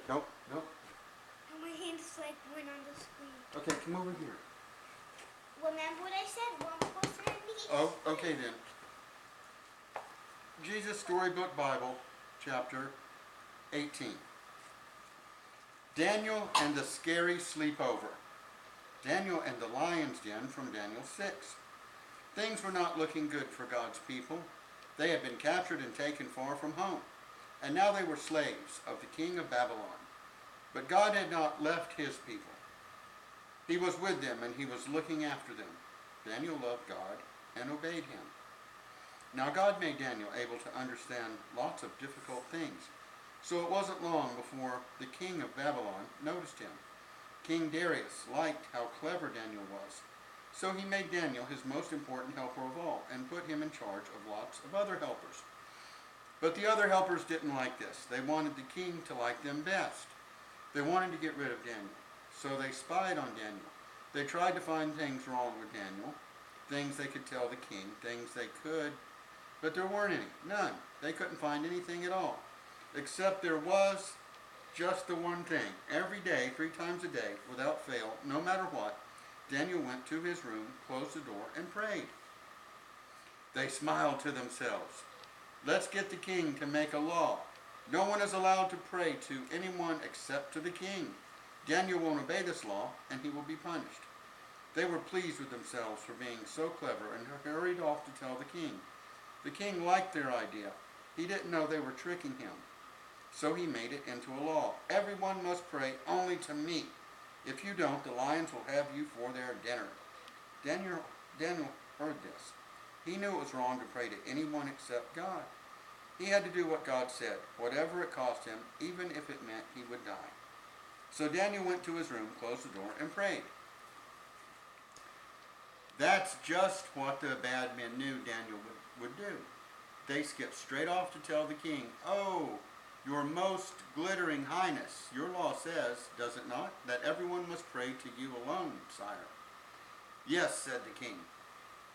Nope, nope. Oh, my hand's like going on the screen. Okay, come over here. Remember what I said? 1 + 3. Oh, okay then. Jesus Storybook Bible, chapter 18. Daniel and the Scary Sleepover. Daniel and the Lion's Den from Daniel 6. Things were not looking good for God's people. They had been captured and taken far from home, and now they were slaves of the king of Babylon. But God had not left his people. He was with them, and he was looking after them. Daniel loved God and obeyed him. Now God made Daniel able to understand lots of difficult things. So it wasn't long before the king of Babylon noticed him. King Darius liked how clever Daniel was. So he made Daniel his most important helper of all and put him in charge of lots of other helpers. But the other helpers didn't like this. They wanted the king to like them best. They wanted to get rid of Daniel. So they spied on Daniel. They tried to find things wrong with Daniel, things they could tell the king, things they could, but there weren't any, none. They couldn't find anything at all, except there was just the one thing. Every day, 3 times a day, without fail, no matter what, Daniel went to his room, closed the door, and prayed. They smiled to themselves. Let's get the king to make a law. No one is allowed to pray to anyone except to the king. Daniel won't obey this law, and he will be punished. They were pleased with themselves for being so clever and hurried off to tell the king. The king liked their idea. He didn't know they were tricking him. So he made it into a law. Everyone must pray only to me. If you don't, the lions will have you for their dinner. Daniel heard this. He knew it was wrong to pray to anyone except God. He had to do what God said, whatever it cost him, even if it meant he would die. So Daniel went to his room, closed the door, and prayed. That's just what the bad men knew Daniel would do. They skipped straight off to tell the king, "Oh, your most glittering highness, your law says, does it not, that everyone must pray to you alone, sire?" "Yes," said the king.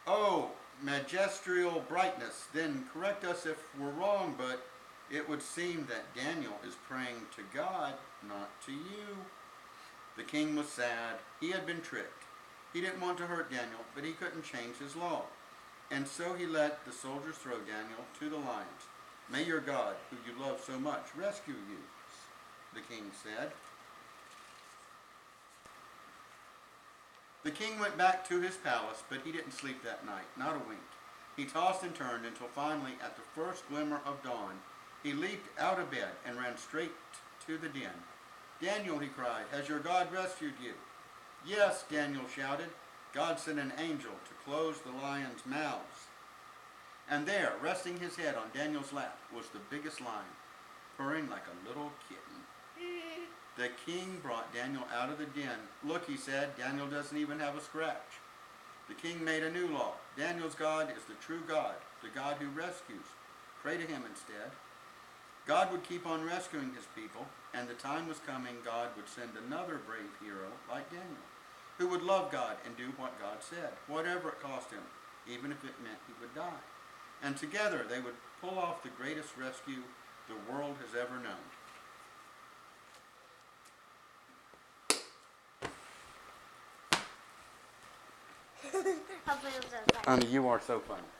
"Oh, magisterial brightness, then correct us if we're wrong, but it would seem that Daniel is praying to God, not to you." The king was sad. He had been tricked. He didn't want to hurt Daniel, but he couldn't change his law. And so he let the soldiers throw Daniel to the lions. "May your God, who you love so much, rescue you," the king said. The king went back to his palace, but he didn't sleep that night, not a wink. He tossed and turned until finally, at the first glimmer of dawn, he leaped out of bed and ran straight to the den. "Daniel," he cried, "has your God rescued you?" "Yes," Daniel shouted. "God sent an angel to close the lions' mouths." And there, resting his head on Daniel's lap, was the biggest lion, purring like a little kitten. The king brought Daniel out of the den. "Look," he said, "Daniel doesn't even have a scratch." The king made a new law. Daniel's God is the true God, the God who rescues. Pray to him instead. God would keep on rescuing his people, and the time was coming God would send another brave hero like Daniel, who would love God and do what God said, whatever it cost him, even if it meant he would die. And together they would pull off the greatest rescue the world has ever known. Hopefully it was so funny. Honey, you are so funny.